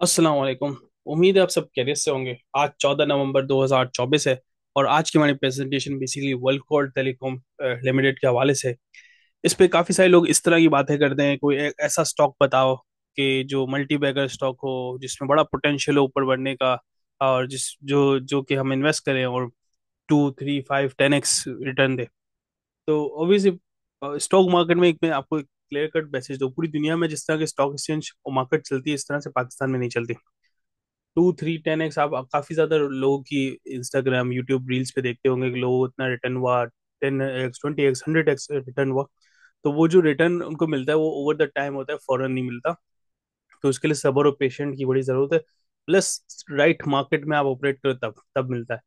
अस्सलाम वालेकुम। उम्मीद है आप सब खैरियत से होंगे। आज 14 नवंबर 2024 है और आज की हमारी presentation basically world call telecom limited के हवाले से है। इस पे काफ़ी सारे लोग इस तरह की बातें करते हैं, कोई ऐसा स्टॉक बताओ कि जो मल्टी बैगर स्टॉक हो, जिसमें बड़ा पोटेंशियल हो ऊपर बढ़ने का, और जिस जो जो कि हम इन्वेस्ट करें और 2, 3, 5, 10x रिटर्न दे। तो ऑब्वियसली स्टॉक मार्केट में एक मैं आपको एक क्लियर कट मैसेज दो, पूरी दुनिया में जिस तरह के स्टॉक एक्सचेंज और मार्केट चलती है इस तरह से पाकिस्तान में नहीं चलती। 2, 3, 10x आप काफी ज्यादा लोगों की इंस्टाग्राम यूट्यूब रील्स पे देखते होंगे कि लोग इतना रिटर्न हुआ, 10x 20x 100x रिटर्न हुआ। तो वो जो रिटर्न उनको मिलता है वो ओवर द टाइम होता है, फौरन नहीं मिलता। तो उसके लिए सब्र और पेशेंट की बड़ी जरूरत है। प्लस राइट मार्केट में आप ऑपरेट करो तब तब मिलता है।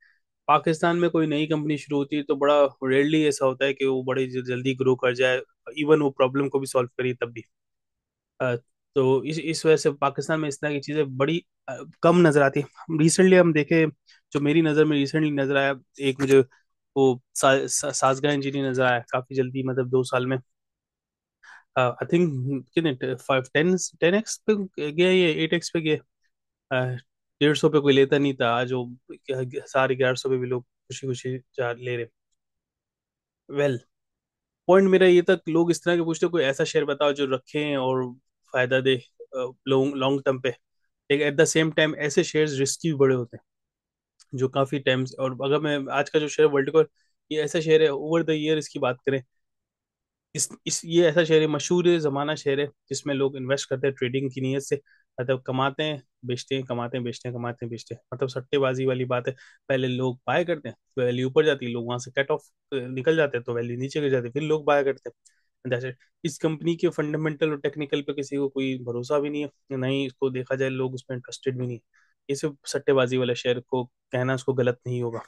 पाकिस्तान में कोई नई कंपनी शुरू होती है तो बड़ा रेयरली ऐसा होता है कि वो बड़ी जल्दी ग्रो कर जाए, इवन वो प्रॉब्लम को भी सॉल्व करिए तब भी। अ, तो इस वजह से पाकिस्तान में इस तरह की चीज़ें बड़ी कम नजर आती है। रिसेंटली हम देखे, जो मेरी नज़र में रिसेंटली नजर आया, एक मुझे वो साजगा इंजीनियर नजर आया काफी जल्दी, मतलब 2 साल में। आई थिंक कितने 10x पे गया, ये 8x पे गया। 150 पे कोई लेता नहीं था, आज वो 1150 पे भी लोग खुशी खुशी जा ले रहे। वेल, पॉइंट मेरा ये था कि लोग इस तरह के पूछते हैं, कोई ऐसा शेयर बताओ जो रखें और फायदा दे लॉन्ग लॉन्ग टर्म पे। लेकिन एट द सेम टाइम ऐसे शेयर्स रिस्की भी बड़े होते हैं जो काफी टाइम्स, और अगर मैं आज का जो शेयर वर्ल्ड को, ये ऐसा शेयर है ओवर द ईयर इसकी बात करें, इस ये ऐसा शेयर है, मशहूर जमाना शेयर है जिसमें लोग इन्वेस्ट करते हैं ट्रेडिंग की नीयत से। मतलब कमाते हैं बेचते हैं, कमाते हैं बेचते हैं, कमाते हैं बेचते हैं, मतलब सट्टेबाजी वाली बात है। पहले लोग बाय करते हैं तो वैल्यू ऊपर जाती है, लोग वहां से कट ऑफ निकल जाते हैं तो वैल्यू नीचे गिर जाती है, फिर लोग बाय करते हैं। That's it। इस कंपनी के फंडामेंटल और टेक्निकल पे किसी को कोई भरोसा भी नहीं है, ना ही इसको देखा जाए, लोग उसमें इंटरेस्टेड भी नहीं है। ये सिर्फ सट्टेबाजी वाला शेयर को कहना उसको गलत नहीं होगा।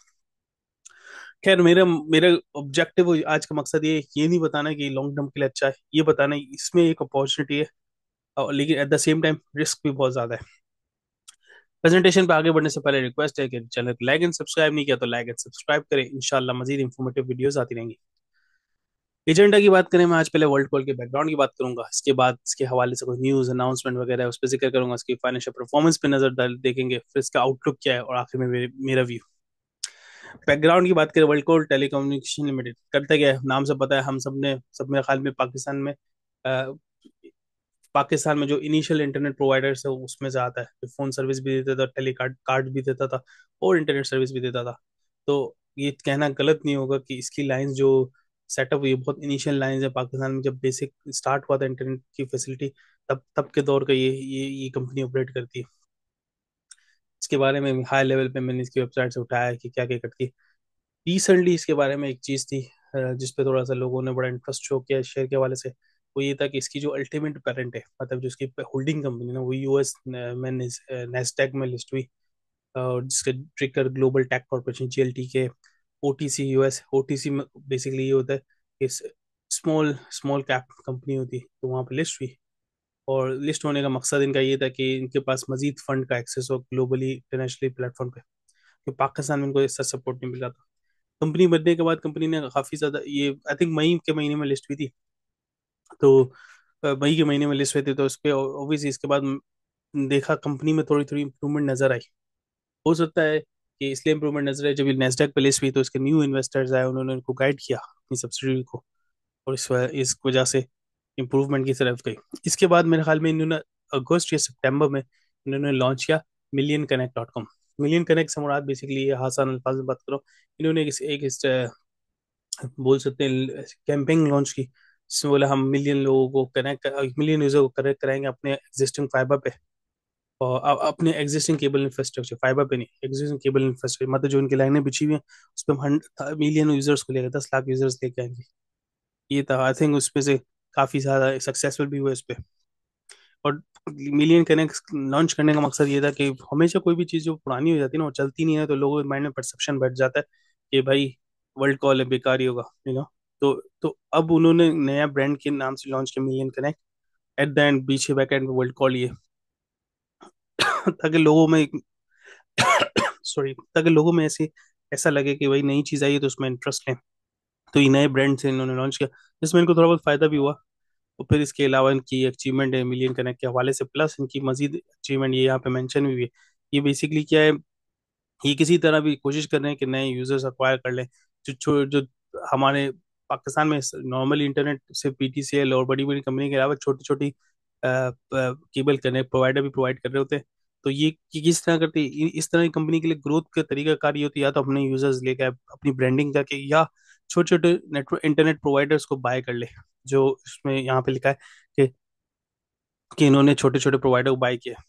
खैर, मेरा मेरा ऑब्जेक्टिव आज का मकसद ये नहीं बताना कि लॉन्ग टर्म के लिए अच्छा है, ये बताना है इसमें एक अपॉर्चुनिटी है, लेकिन at the same time risk भी बहुत ज्यादा है। प्रेजेंटेशन पे आगे बढ़ने से पहले रिक्वेस्ट है कि चैनल को लाइक एंड सब्सक्राइब नहीं किया तो लाइक एंड सब्सक्राइब करें, इंशाल्लाह मजीद इंफॉर्मेटिव वीडियोस आती रहेंगी। एजेंडा की बात करें, मैं आज पहले वर्ल्ड कॉल के बैकग्राउंड की बात करूंगा, इसके बाद इसके हवाले से कोई न्यूज़ अनाउंसमेंट वगैरह है उस पर जिक्र करूंगा, इसकी फाइनेंशियल परफॉर्मेंस पे नजर देखेंगे, फिर इसका आउटलुक क्या है, और आखिर में मेरा व्यू। बैकग्राउंड की बात करें, वर्ल्ड कॉल टेलीकम्युनिकेशन लिमिटेड करता क्या है, नाम से पता है, हम सब ने सब मेरे ख्याल में पाकिस्तान में जो इनिशियल इंटरनेट प्रोवाइडर्स है उसमें से आता है, जो फोन सर्विस भी देता था, टेली कार्ड कार्ड भी देता था, और इंटरनेट सर्विस भी देता था। तो ये कहना गलत नहीं होगा कि इसकी लाइंस जो सेटअप हुई है, बहुत इनिशियल लाइंस है पाकिस्तान में, जब बेसिक स्टार्ट हुआ था इंटरनेट की फैसिलिटी, तब तब के दौर का ये कंपनी ऑपरेट करती है। इसके बारे में हाई लेवल पे मैंने इसकी वेबसाइट से उठाया है कि क्या क्या करती है। रिसेंटली इसके बारे में एक चीज़ थी जिस पे थोड़ा सा लोगों ने बड़ा इंटरेस्ट शो किया शेयर के हवाले से। वो ये था कि इसकी जो अल्टीमेट पेरेंट है, मतलब जो इसकी होल्डिंग कंपनी ना, वो यूएस में नेस्डैक में लिस्ट हुई, और जिसके ट्रिकर ग्लोबल टेक कॉर्पोरेशन जीएलटी के। ओटीसी यूएस, ओटीसी में बेसिकली ये होता है कि स्मॉल स्मॉल कैप कंपनी होती है, तो वहाँ पे लिस्ट हुई। और लिस्ट होने का मकसद इनका ये था कि इनके पास मजीद फंड का एक्सेस हो ग्लोबली इंटरनेशनली प्लेटफॉर्म पे, कि पाकिस्तान में इनको इसका सपोर्ट नहीं मिल रहा था। कंपनी बनने के बाद कंपनी ने काफी ज्यादा, ये आई थिंक मई के महीने में लिस्ट हुई थी। तो मई के महीने में लिस्ट हुई थी, तो इस पे ऑब्वियसली इसके बाद देखा कंपनी में थोड़ी थोड़ी इंप्रूवमेंट नजर आई। हो सकता है कि इसलिए इंप्रूवमेंट नजर आई, जब ये नेस्डैक पे लिस्ट हुई तो इसके न्यू इन्वेस्टर्स आए, उन्होंने उनको गाइड किया अपनी सब्सिडरी को, और इस वजह से इंप्रूवमेंट की तरफ गई। इसके बाद मेरे ख्याल में इन्होंने अगस्त या सितंबर में इन्होंने लॉन्च किया MillionConnect.com। मिलियन कनेक्ट से मुराद बेसिकली ये आसान अल्फाज में बात करो, इन्होंने बोल सकते हैं कैंपेन लॉन्च की, जिसमें बोला हम मिलियन लोगों को कनेक्ट, मिलियन यूजर को कनेक्ट कराएंगे अपने एग्जिस्टिंग फाइबर पे, और अपने एग्जिस्टिंग केबल इंफ्रास्ट्रक्चर, फाइबर पे नहीं, एग्जिस्टिंग केबल इंफ्रास्ट्रक्चर, मतलब जो उनकी लाइनें बिछी हुई हैं उस पर हम मिलियन यूजर्स को लेकर 10 लाख यूजर्स लेके आएंगे। ये था, आई थिंक उसमें से काफी ज्यादा सक्सेसफुल भी हुआ इस पे। और मिलियन कनेक्ट लॉन्च करने का मकसद ये था कि हमेशा कोई भी चीज़ जो पुरानी हो जाती है ना, वो चलती नहीं है, तो लोगों के माइंड में परसेप्शन बैठ जाता है कि भाई वर्ल्ड कॉल है, बेकार ही होगा, तो अब उन्होंने नया ब्रांड के नाम से लॉन्च किया MillionConnect। एट द एंड, पीछे बैक एंड वर्ल्ड कॉल ये ताकि लोगों में सॉरी, ताकि लोगों में ऐसा लगे कि भाई नई चीज़ आई है तो उसमें इंटरेस्ट लें। तो ये नए ब्रांड से इन्होंने लॉन्च किया, जिसमें इनको थोड़ा बहुत फायदा भी हुआ। और फिर इसके अलावा इनकी अचीवमेंट है मिलियन कनेक्ट के हवाले से, प्लस इनकी मजीद अचीवमेंट ये यहाँ पे मेंशन हुई है। ये बेसिकली क्या है, ये किसी तरह भी कोशिश कर रहे हैं कि नए यूजर्स अक्वायर कर लें। जो हमारे पाकिस्तान में नॉर्मली इंटरनेट से पीटीसीएल और बड़ी बड़ी कंपनी के अलावा छोटी छोटी केबल कनेक्ट प्रोवाइडर भी प्रोवाइड कर रहे होते हैं। तो ये किस तरह करते हैं, इस तरह की कंपनी के लिए ग्रोथ का तरीका कार ये होती है, या तो अपने यूजर्स लेके अपनी ब्रांडिंग करके, या छोटे छोटे नेटवर्क इंटरनेट प्रोवाइडर्स को बाय कर ले। जो इसमें यहाँ पे लिखा है कि इन्होंने छोटे छोटे प्रोवाइडर को बाय किया।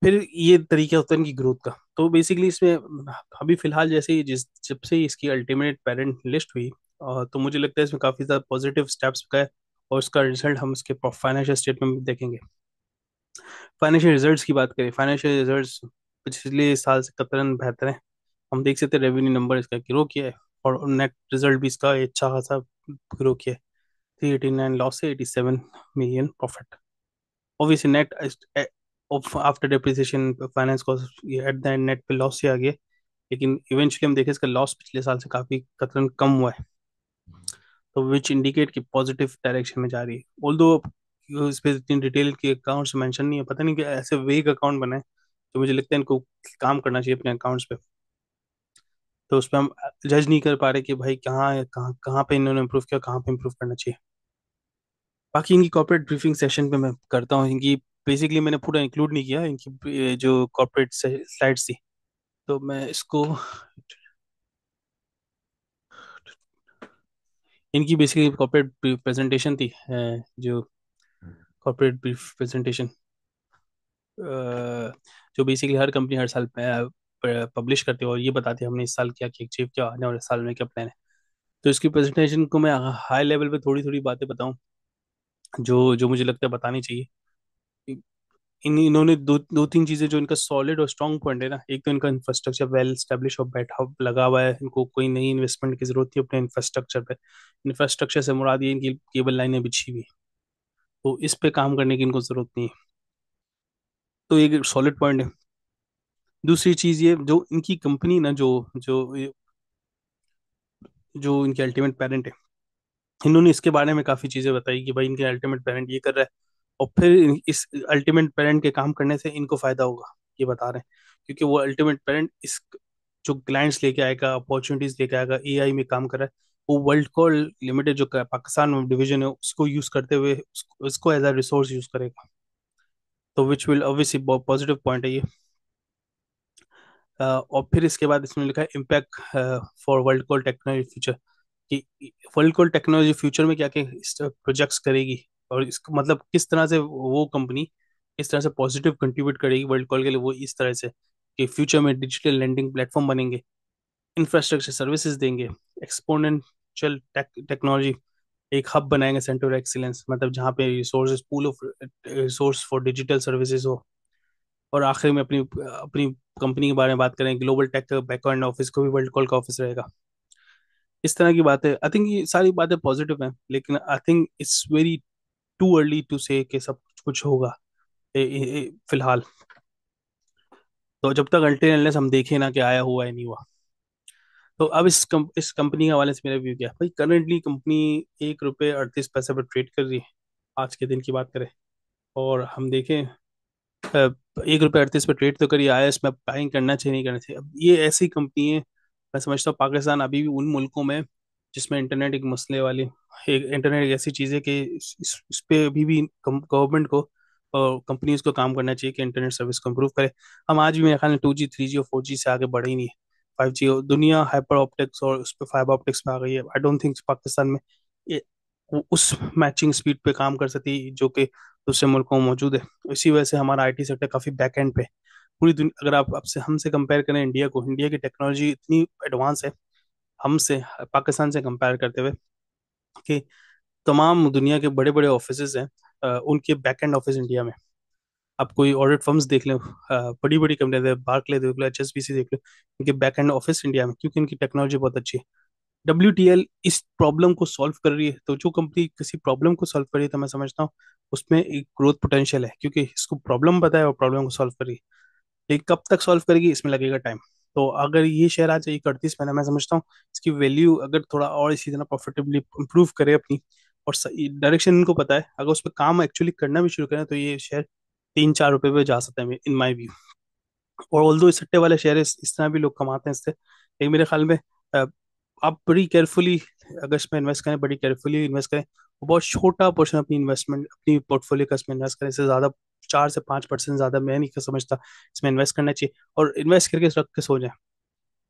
फिर ये तरीका होता है इनकी ग्रोथ का। तो बेसिकली इसमें अभी फिलहाल जैसे ही जिस जब से इसकी अल्टीमेट पेरेंट लिस्ट हुई, तो मुझे लगता है इसमें काफ़ी ज़्यादा पॉजिटिव स्टेप्स का है। और इसका रिजल्ट हम इसके फाइनेंशियल स्टेटमेंट में देखेंगे। फाइनेंशियल रिजल्ट्स की बात करें, फाइनेंशियल रिजल्ट्स पिछले साल से कतरन बेहतर है। हम देख सकते हैं रेवेन्यू नंबर इसका ग्रो किया है, और नेट रिजल्ट भी इसका अच्छा खासा ग्रो किया है। 389 लॉस है, 87 million profit. Obviously net after depreciation finance cost at the end net पे लॉस से आ गया। लेकिन इवेंचुअली हम देखें इसका लॉस पिछले साल से काफी कतरन कम हुआ है। तो विच इंडिकेट कि पॉजिटिव डायरेक्शन में जा रही है। ऑल्दो इस पे इतनी डिटेल के अकाउंट्स मेंशन नहीं है, पता नहीं कि ऐसे वेग अकाउंट बनाए। तो मुझे लगता है इनको काम करना चाहिए अपने अकाउंट्स पे। तो उस पर हम जज नहीं कर पा रहे कि भाई कहाँ कहाँ पे इन्होंने इम्प्रूव किया, कहाँ पे इम्प्रूव करना चाहिए। बाकी इनकी कॉर्पोरेट ब्रीफिंग सेशन पे मैं करता हूँ इनकी। बेसिकली मैंने पूरा इंक्लूड नहीं किया इनकी जो कॉर्पोरेट स्लाइड्स थी। तो मैं इसको, इनकी बेसिकली कॉर्पोरेट प्रेजेंटेशन थी, जो कॉर्पोरेट ब्रीफ प्रेजेंटेशन, जो बेसिकली हर कंपनी हर साल पब्लिश करती है और ये बताती है हमने इस साल क्या किया, अचीव किया, आने वाले साल में क्या प्लान है। तो इसकी प्रेजेंटेशन को मैं हाई लेवल पे थोड़ी थोड़ी बातें बताऊं जो जो मुझे लगता है बतानी चाहिए। इन्होंने दो तीन चीजें जो इनका सॉलिड और स्ट्रांग पॉइंट है ना, एक तो इनका इंफ्रास्ट्रक्चर वेल स्टैब्लिश और बैठा लगा हुआ है, इनको कोई नई इन्वेस्टमेंट की जरूरत नहीं अपने इंफ्रास्ट्रक्चर पे। इंफ्रास्ट्रक्चर से मुराद ये इनकी केबल लाइनें बिछी हुई हैं, तो इस पे काम करने की इनको जरूरत नहीं है। तो एक सॉलिड पॉइंट है। दूसरी चीज ये, जो इनकी कंपनी ना, जो जो जो इनके अल्टीमेट पेरेंट है, इन्होंने इसके बारे में काफी चीजें बताई कि भाई इनके अल्टीमेट पेरेंट ये कर रहा है, और फिर इस अल्टीमेट पेरेंट के काम करने से इनको फायदा होगा, ये बता रहे हैं। क्योंकि वो अल्टीमेट पेरेंट इस जो क्लाइंट्स लेके आएगा, अपॉर्चुनिटीज लेके आएगा, एआई में काम कर रहा है, वो वर्ल्ड कॉल लिमिटेड जो पाकिस्तान में डिवीजन है उसको यूज करते हुए उसको एज अ रिसोर्स यूज करेगा। तो which will obviously positive point है ये। और फिर इसके बाद इसमें लिखा है impact for world call technology future, कि वर्ल्ड कॉल टेक्नोलॉजी फ्यूचर में क्या क्या प्रोजेक्ट्स करेगी, और इसको मतलब किस तरह से वो कंपनी किस तरह से पॉजिटिव कंट्रीब्यूट करेगी वर्ल्ड कॉल के लिए। वो इस तरह से कि फ्यूचर में डिजिटल लैंडिंग प्लेटफॉर्म बनेंगे, इंफ्रास्ट्रक्चर सर्विसेज देंगे, एक्सपोनेंशियल टेक्नोलॉजी, एक हब बनाएंगे, सेंटर ऑफ एक्सीलेंस, मतलब जहाँ पे resources pool of resource for digital services हो। और आखिर में अपनी अपनी कंपनी के बारे में बात करें, ग्लोबल टेक बैकएंड ऑफिस को भी वर्ल्ड कॉल का ऑफिस रहेगा। इस तरह की बातें, आई थिंक ये सारी बातें पॉजिटिव हैं, लेकिन I think it's very too early to say कि सब कुछ होगा फिलहाल। तो जब तक अल्टेन एनलेस हम देखें ना कि आया हुआ है नहीं हुआ। तो अब इस कंपनी के हवाले से मेरा व्यू क्या है भाई। करंटली कंपनी 1 रुपये 38 पैसे पर ट्रेड कर रही है, आज के दिन की बात करें। और हम देखें 1 रुपये 38 पे ट्रेड तो करिए, आया इसमें बाइंग करना चाहिए नहीं करना चाहिए। अब ये ऐसी कंपनी है, मैं समझता हूँ पाकिस्तान अभी भी उन मुल्कों में जिसमें इंटरनेट एक मसले वाली, एक इंटरनेट एक ऐसी चीज़ है कि इस पे अभी भी गवर्नमेंट को और कंपनीज को काम करना चाहिए कि इंटरनेट सर्विस को इम्प्रूव करे। हम आज भी मेरे ख्याल में 2G 3G और 4G से आगे बढ़े ही नहीं है। 5G दुनिया हाइपर ऑप्टिक्स और उस पर फाइबर ऑप्टिक्स में आ गई है। आई डोंट थिंक पाकिस्तान में ये वो उस मैचिंग स्पीड पे काम कर सकती जो कि दूसरे मुल्कों में मौजूद है। इसी वजह से हमारा आईटी सेक्टर काफी बैक एंड पे है। पूरी दुनिया अगर आप आपसे हमसे कंपेयर करें इंडिया को, इंडिया की टेक्नोलॉजी इतनी एडवांस है हमसे, पाकिस्तान से कंपेयर करते हुए, कि तमाम दुनिया के बड़े बड़े ऑफिसेज हैं, उनके बैक एंड ऑफिस इंडिया में। आप कोई ऑडिट फर्म्स देख लें, बड़ी बड़ी कंपनियां, बार्कले देख लो, HSBC देख लो, इनके बैक एंड ऑफिस इंडिया में, क्योंकि इनकी टेक्नोलॉजी बहुत अच्छी है। WTL इस प्रॉब्लम को सॉल्व कर रही है। तो जो कंपनी किसी प्रॉब्लम को सॉल्व कर रही है, तो मैं समझता हूँ उसमें एक ग्रोथ पोटेंशियल है, क्योंकि इसको प्रॉब्लम पता है और प्रॉब्लम को सॉल्व कर रही है। लेकिन कब तक सॉल्व करेगी, इसमें लगेगा टाइम। तो अगर ये शेयर आज 31 महीना, मैं समझता हूँ इसकी वैल्यू अगर थोड़ा और इसी तरह प्रॉफिटेबली इंप्रूव करे अपनी, और डायरेक्शन इनको पता है, अगर उस पर काम एक्चुअली करना भी शुरू करें, तो ये शेयर 3-4 रुपए पे जा सकता है इन माई व्यू। और ऑल्दो इस सट्टे वाले शेयर इस तरह भी लोग कमाते हैं इससे, लेकिन मेरे ख्याल में अ, आप बड़ी केयरफुली अगर इसमें इन्वेस्ट करें, बड़ी केयरफुली इन्वेस्ट करें, वो बहुत छोटा पोर्शन अपनी इन्वेस्टमेंट, अपनी पोर्टफोलियो का इसमें इन्वेस्ट करें, इससे ज़्यादा 4 से 5% ज़्यादा मैं नहीं समझता इसमें इन्वेस्ट करना चाहिए। और इन्वेस्ट करके रख के सो जाए,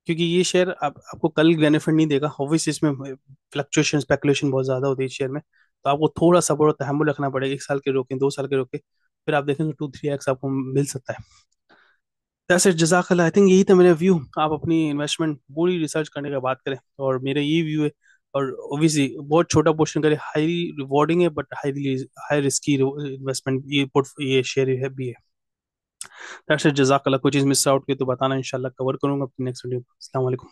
क्योंकि ये शेयर आपको कल बेनिफिट नहीं देगा ऑब्वियसली, इसमें फ्लक्चुएशन स्पेकुलेशन बहुत ज़्यादा होती है इस शेयर में, तो आपको थोड़ा सब्र और तहम्मुल रखना पड़ेगा, 1 साल के रोकें, 2 साल के रोकें, फिर आप देखेंगे 2-3x आपको मिल सकता है। वैसे जजाकल्ला, आई थिंक यही था मेरा व्यू। आप अपनी इन्वेस्टमेंट पूरी रिसर्च करने के बाद करें, और मेरा ये व्यू है। और ऑब्वियसली बहुत छोटा पोर्शन करें, हाईली रिवॉर्डिंग है but highly high risky investment, ये शेयर है भी है। दैट्स इट, जजाकल्ला। कोई चीज़ मिस आउट की तो बताना, इंशाल्लाह कवर करूंगा अपनी नेक्स्ट वीडियो। अस्सलाम वालेकुम।